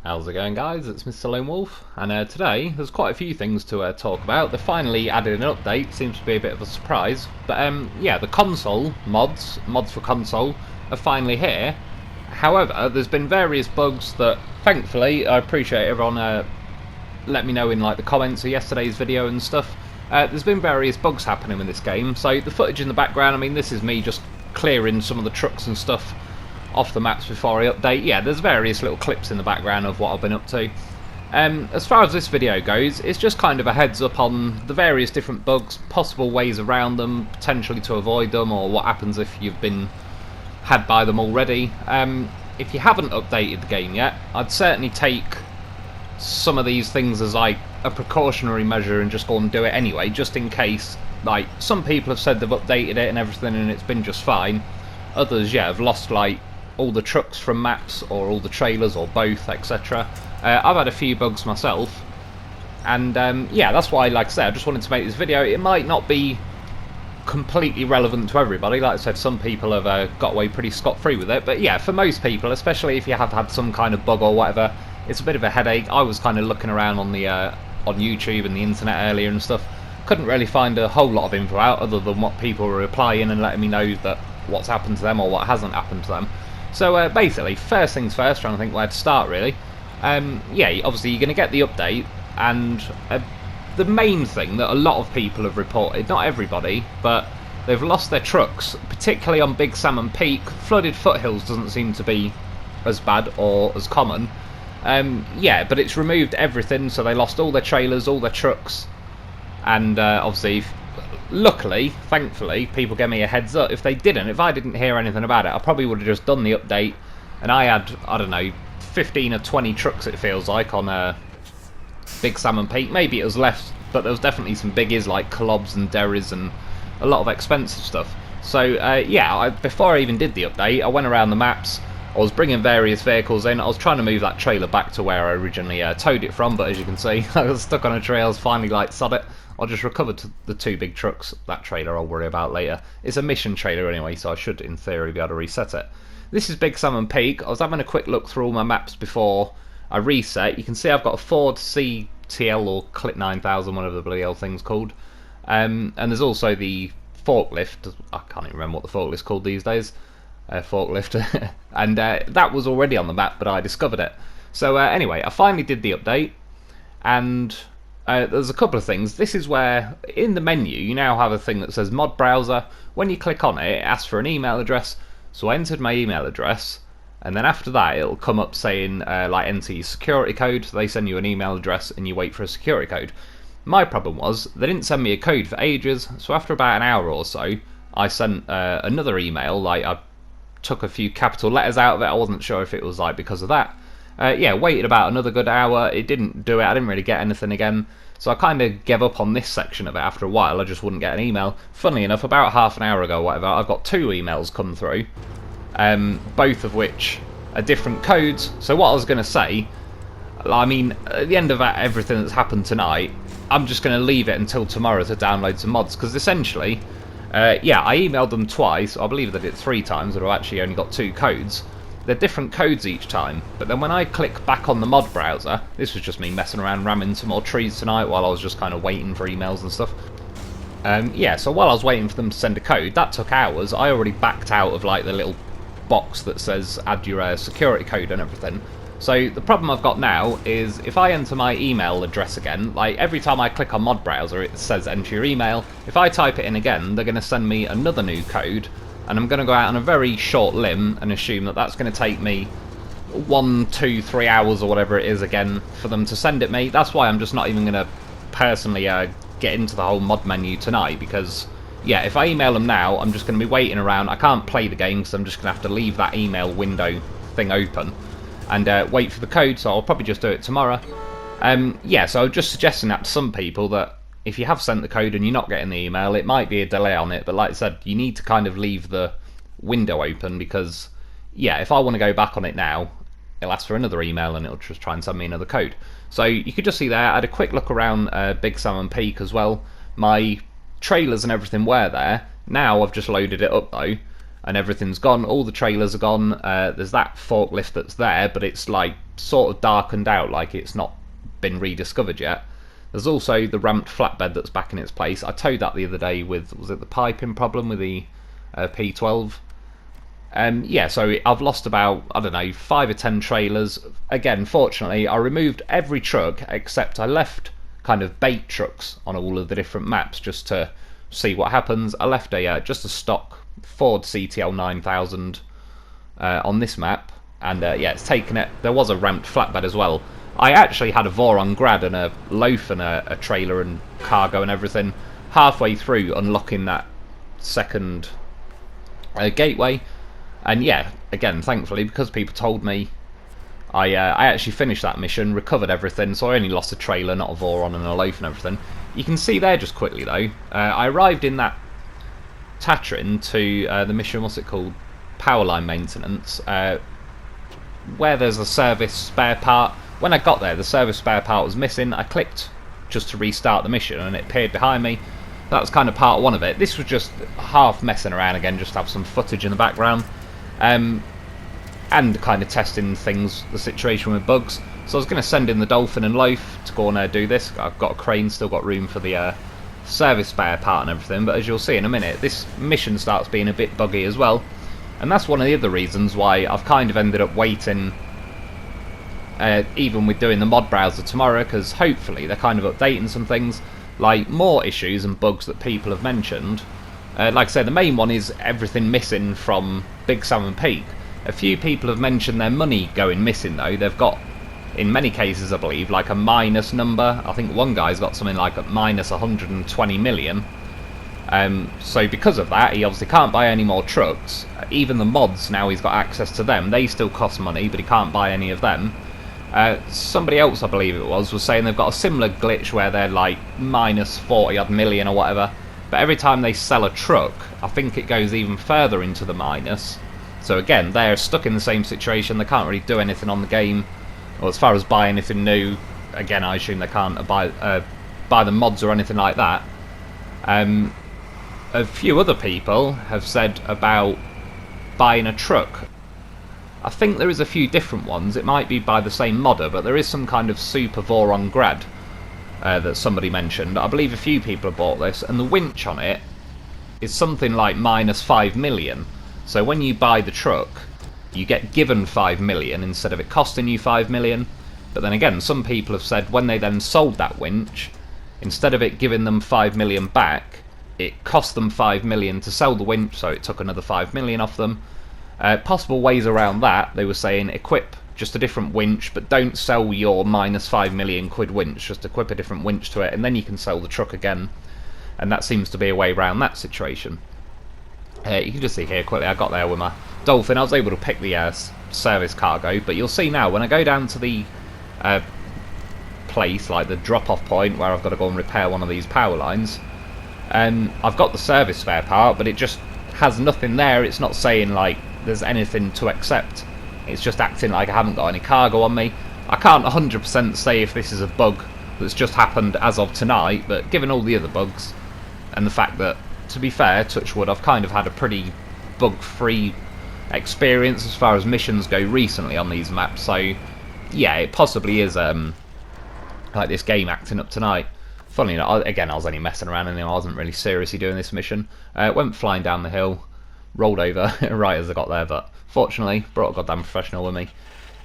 How's it going, guys? It's Mr. Lone Wolf, and today there's quite a few things to talk about. They finally added an update, seems to be a bit of a surprise. But yeah, the console mods for console, are finally here. However, there's been various bugs that, thankfully, I appreciate everyone let me know in like the comments of yesterday's video and stuff. There's been various bugs happening in this game. So the footage in the background, I mean, this is me just clearing some of the trucks and stuff off the maps before I update. Yeah, there's various little clips in the background of what I've been up to. As far as this video goes, it's just kind of a heads up on the various different bugs, possible ways around them, potentially to avoid them, or what happens if you've been had by them already. If you haven't updated the game yet, I'd certainly take some of these things as like a precautionary measure and just go and do it anyway, just in case. Like, some people have said they've updated it and everything and it's been just fine. Others, yeah, have lost like all the trucks from maps or all the trailers or both, etc. I've had a few bugs myself, and yeah, that's why, like I said, I just wanted to make this video. It might not be completely relevant to everybody. Like I said, some people have got away pretty scot-free with it, but yeah, for most people, especially if you have had some kind of bug or whatever, it's a bit of a headache. I was kind of looking around on the on YouTube and the internet earlier and stuff, couldn't really find a whole lot of info out other than what people were replying and letting me know that what's happened to them or what hasn't happened to them. So basically, first things first, trying to think where to start really. Yeah, obviously you're going to get the update, and the main thing that a lot of people have reported, not everybody, but they've lost their trucks, particularly on Big Salmon Peak. Flooded foothills doesn't seem to be as bad or as common. Yeah, but it's removed everything, so they lost all their trailers, all their trucks, and obviously, luckily, thankfully, people gave me a heads up. If I didn't hear anything about it, I probably would have just done the update, and I had, I don't know, 15 or 20 trucks, it feels like, on Big Salmon Peak. Maybe it was less, but there was definitely some biggies like Colobs and Derrys and a lot of expensive stuff. So yeah, before I even did the update, I went around the maps. I was bringing various vehicles in. I was trying to move that trailer back to where I originally towed it from, but as you can see, I was stuck on a tree. I was finally like, sod it, I'll just recover the two big trucks. That trailer I'll worry about later. It's a mission trailer anyway, so I should, in theory, be able to reset it. This is Big Salmon Peak. I was having a quick look through all my maps before I reset. You can see I've got a Ford CTL or Clip 9000, whatever the bloody hell thing's called. And there's also the forklift. I can't even remember what the forklift's called these days. Forklift. And that was already on the map, but I discovered it. So anyway, I finally did the update, and there's a couple of things. This is where, in the menu, you now have a thing that says Mod Browser. When you click on it, it asks for an email address. So I entered my email address, and then after that it'll come up saying, like, enter your security code. They send you an email address, and you wait for a security code. My problem was, they didn't send me a code for ages, so after about an hour or so, I sent another email. Like, I took a few capital letters out of it. I wasn't sure if it was like because of that. Yeah, waited about another good hour. It didn't do it. I didn't really get anything again. So I kind of gave up on this section of it after a while. I just wouldn't get an email. Funnily enough, about half an hour ago or whatever, I've got 2 emails come through, both of which are different codes. So what I was going to say, I mean, at the end of everything that's happened tonight, I'm just going to leave it until tomorrow to download some mods, because essentially, yeah, I emailed them twice. I believe they did 3 times, but I've actually only got 2 codes. They're different codes each time, but then when I click back on the mod browser, this was just me messing around ramming some more trees tonight while I was just kind of waiting for emails and stuff. Yeah, so while I was waiting for them to send a code, that took hours. I already backed out of like the little box that says add your security code and everything. So the problem I've got now is if I enter my email address again, like every time I click on mod browser it says enter your email. If I type it in again, they're going to send me another new code, and I'm going to go out on a very short limb and assume that that's going to take me 1, 2, 3 hours or whatever it is again for them to send it me. That's why I'm just not even going to personally get into the whole mod menu tonight, because yeah, if I email them now, I'm just going to be waiting around. I can't play the game, so I'm just going to have to leave that email window thing open and wait for the code, so I'll probably just do it tomorrow. Yeah, so I'm just suggesting that to some people, that if you have sent the code and you're not getting the email, it might be a delay on it, but like I said, you need to kind of leave the window open, because yeah, if I want to go back on it now, it'll ask for another email and it'll just try and send me another code. So you could just see there, I had a quick look around Big Salmon Peak as well. My trailers and everything were there. Now I've just loaded it up though. and everything's gone. All the trailers are gone. There's that forklift that's there, but it's like sort of darkened out, like it's not been rediscovered yet. There's also the ramped flatbed that's back in its place. I towed that the other day with, was it the piping problem with the P12? Yeah, so I've lost about, I don't know, 5 or 10 trailers. Again, fortunately, I removed every truck except I left kind of bait trucks on all of the different maps just to see what happens. I left a just a stock Ford CTL 9000 on this map, and yeah, it's taken it. There was a ramped flatbed as well. I actually had a Voron Grad and a loaf and a trailer and cargo and everything halfway through unlocking that second gateway. And yeah, again, thankfully, because people told me, I actually finished that mission, recovered everything, so I only lost a trailer, not a Voron and a loaf and everything. You can see there just quickly though, I arrived in that Tatrin to the mission, what's it called? Powerline maintenance, where there's a service spare part. When I got there, the service spare part was missing. I clicked just to restart the mission and it appeared behind me. That was kind of part one of it. This was just half messing around again, just to have some footage in the background. And kind of testing things, the situation with bugs. So I was going to send in the Dolphin and Loaf to go and do this. I've got a crane, still got room for the service spare part and everything, but as you'll see in a minute, this mission starts being a bit buggy as well. And that's one of the other reasons why I've kind of ended up waiting, even with doing the mod browser tomorrow, because hopefully they're kind of updating some things, like more issues and bugs that people have mentioned. Like I said, the main one is everything missing from Big Salmon Peak. A few people have mentioned their money going missing though. They've got, in many cases I believe, like a minus number. I think one guy's got something like a minus 120 million. So because of that, he obviously can't buy any more trucks. Even the mods, now he's got access to them. They still cost money, but he can't buy any of them. Somebody else, I believe it was saying they've got a similar glitch where they're like minus 40 odd million or whatever. But every time they sell a truck, I think it goes even further into the minus. So again, they're stuck in the same situation. They can't really do anything on the game, or as far as buy anything new. Again, I assume they can't buy the mods or anything like that. A few other people have said about buying a truck. I think there is a few different ones. It might be by the same modder, but there is some kind of Super Voron Grad that somebody mentioned. I believe a few people have bought this, and the winch on it is something like minus 5 million. So when you buy the truck, you get given 5 million instead of it costing you 5 million. But then again, some people have said when they then sold that winch, instead of it giving them 5 million back, it cost them 5 million to sell the winch, so it took another 5 million off them. Possible ways around that, they were saying equip just a different winch, but don't sell your minus 5 million quid winch, just equip a different winch to it, and then you can sell the truck again. And that seems to be a way around that situation. You can just see here quickly, I got there with my Dolphin. I was able to pick the service cargo, but you'll see now when I go down to the place, like the drop-off point where I've got to go and repair one of these power lines, I've got the service spare part, but it just has nothing there. It's not saying like there's anything to accept. It's just acting like I haven't got any cargo on me. I can't 100% say if this is a bug that's just happened as of tonight, but given all the other bugs and the fact that, to be fair, touch wood, I've kind of had a pretty bug-free experience as far as missions go recently on these maps, so yeah, it possibly is like this game acting up tonight. Funny enough, again, I was only messing around and I wasn't really seriously doing this mission. Went flying down the hill, rolled over right as I got there, but fortunately brought a goddamn professional with me.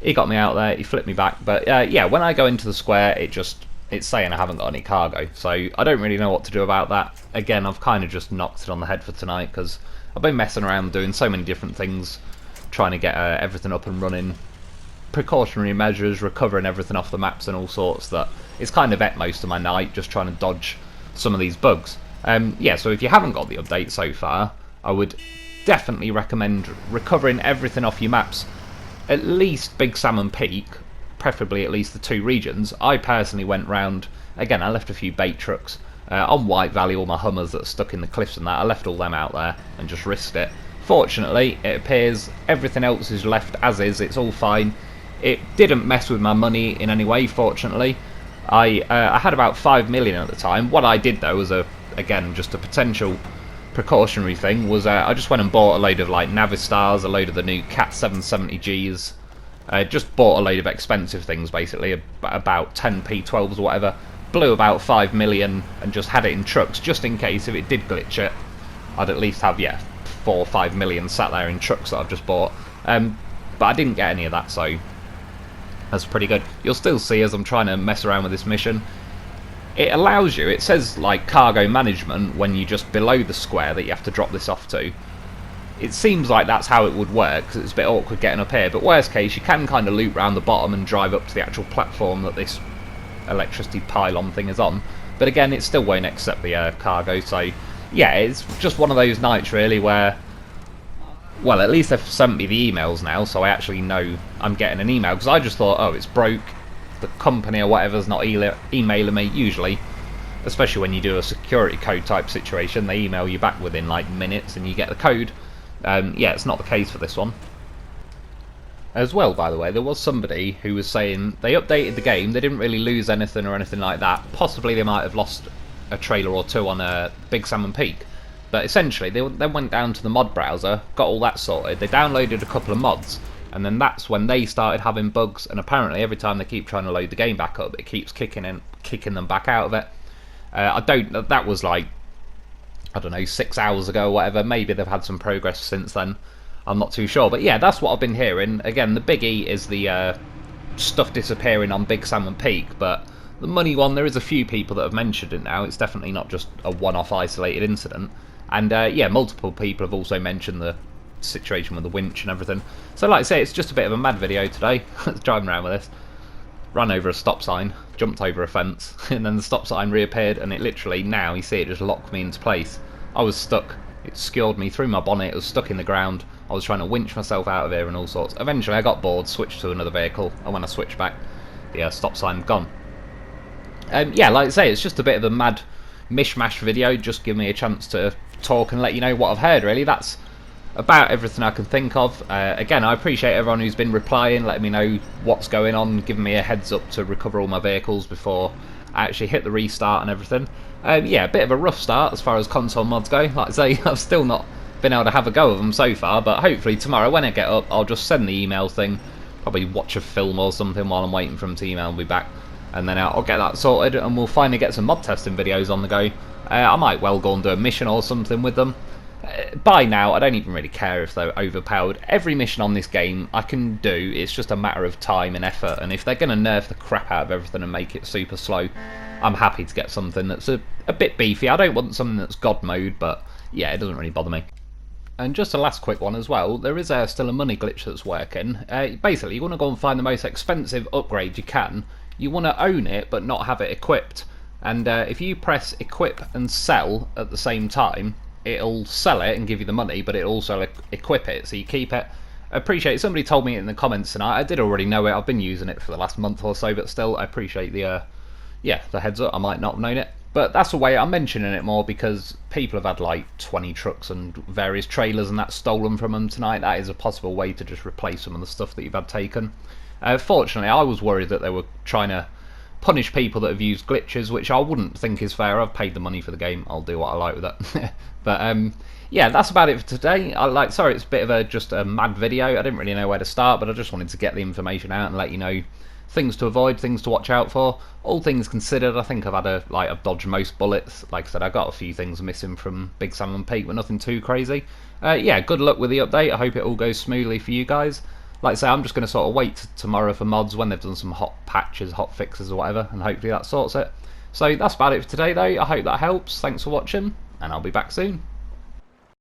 He got me out there, he flipped me back, but yeah, when I go into the square, it's saying I haven't got any cargo, so I don't really know what to do about that. Again, I've kind of just knocked it on the head for tonight because I've been messing around doing so many different things, trying to get everything up and running, precautionary measures, recovering everything off the maps and all sorts, that it's kind of ate most of my night just trying to dodge some of these bugs. Yeah, so if you haven't got the update so far, I would definitely recommend recovering everything off your maps, at least Big Salmon Peak, preferably at least the 2 regions. I personally went round, again, I left a few bait trucks on White Valley, all my Hummers that are stuck in the cliffs and that, I left all them out there and just risked it. Fortunately, it appears everything else is left as is, it's all fine. It didn't mess with my money in any way, fortunately. I had about 5 million at the time. What I did though was again, just a potential precautionary thing was I just went and bought a load of like Navistars, a load of the new Cat 770Gs. Just bought a load of expensive things basically, about 10p 12s or whatever. Blew about 5 million and just had it in trucks just in case if it did glitch it. I'd at least have 4 or 5 million sat there in trucks that I've just bought. But I didn't get any of that, so that's pretty good. You'll still see as I'm trying to mess around with this mission. It allows you, it says like cargo management when you just below the square that you have to drop this off to. It seems like that's how it would work, because it's a bit awkward getting up here, but worst case you can kind of loop round the bottom and drive up to the actual platform that this electricity pylon thing is on. But again, it still won't accept the cargo, so yeah, it's just one of those nights really where, well, at least they've sent me the emails now, so I actually know I'm getting an email, because I just thought, oh, it's broke, the company or whatever's not emailing me. Usually, especially when you do a security code type situation, they email you back within like minutes and you get the code. Yeah, it's not the case for this one. As well, by the way, there was somebody who was saying they updated the game, they didn't really lose anything or anything like that. Possibly they might have lost a trailer or two on Big Salmon Peak. But essentially, they then went down to the mod browser, got all that sorted, they downloaded a couple of mods, and then that's when they started having bugs, and apparently every time they keep trying to load the game back up, it keeps kicking them back out of it. That was like, I don't know, 6 hours ago or whatever. Maybe they've had some progress since then. I'm not too sure. But yeah, that's what I've been hearing. Again, the biggie is the stuff disappearing on Big Salmon Peak, but the money one, there is a few people that have mentioned it now. It's definitely not just a one-off isolated incident. And yeah, multiple people have also mentioned the situation with the winch and everything. So like I say, it's just a bit of a mad video today. Driving around with this. Ran over a stop sign, jumped over a fence, and then the stop sign reappeared, and it literally, now you see it just locked me into place. I was stuck. It skewered me through my bonnet, it was stuck in the ground. I was trying to winch myself out of here and all sorts. Eventually I got bored, switched to another vehicle, and when I switched back, the stop sign gone. Yeah, like I say, it's just a bit of a mad mishmash video, just give me a chance to talk and let you know what I've heard, really. That's about everything I can think of. Again, I appreciate everyone who's been replying, letting me know what's going on, giving me a heads up to recover all my vehicles before I actually hit the restart and everything. Yeah, a bit of a rough start as far as console mods go. Like I say, I've still not been able to have a go of them so far, but hopefully tomorrow when I get up, I'll just send the email thing, probably watch a film or something while I'm waiting for them to email me back, and then I'll get that sorted and we'll finally get some mod testing videos on the go. I might well go and do a mission or something with them. By now, I don't even really care if they're overpowered. Every mission on this game I can do, it's just a matter of time and effort, and if they're going to nerf the crap out of everything and make it super slow, I'm happy to get something that's a bit beefy. I don't want something that's God mode, but yeah, it doesn't really bother me. And just a last quick one as well, there is still a money glitch that's working. Basically, you want to go and find the most expensive upgrade you can. You want to own it, but not have it equipped. And if you press equip and sell at the same time, it'll sell it and give you the money, but it'll also equip it, so you keep it. I appreciate somebody told me in the comments tonight. I did already know it. I've been using it for the last month or so, but still, I appreciate the the heads up. I might not have known it, but that's the way I'm mentioning it more, because people have had like 20 trucks and various trailers and that stolen from them tonight. That is a possible way to just replace some of the stuff that you've had taken. Fortunately, I was worried that they were trying to punish people that have used glitches, which I wouldn't think is fair. I've paid the money for the game, I'll do what I like with it. But yeah, that's about it for today. Sorry, it's a bit of just a mad video. I didn't really know where to start, but I just wanted to get the information out and let you know things to avoid, things to watch out for. All things considered, I think I've dodged most bullets. Like I said, I got a few things missing from Big Salmon Peak, but nothing too crazy. Yeah, good luck with the update. I hope it all goes smoothly for you guys. Like I say, I'm just going to sort of wait tomorrow for mods when they've done some hot patches, hot fixes or whatever, and hopefully that sorts it. So that's about it for today though. I hope that helps. Thanks for watching, and I'll be back soon.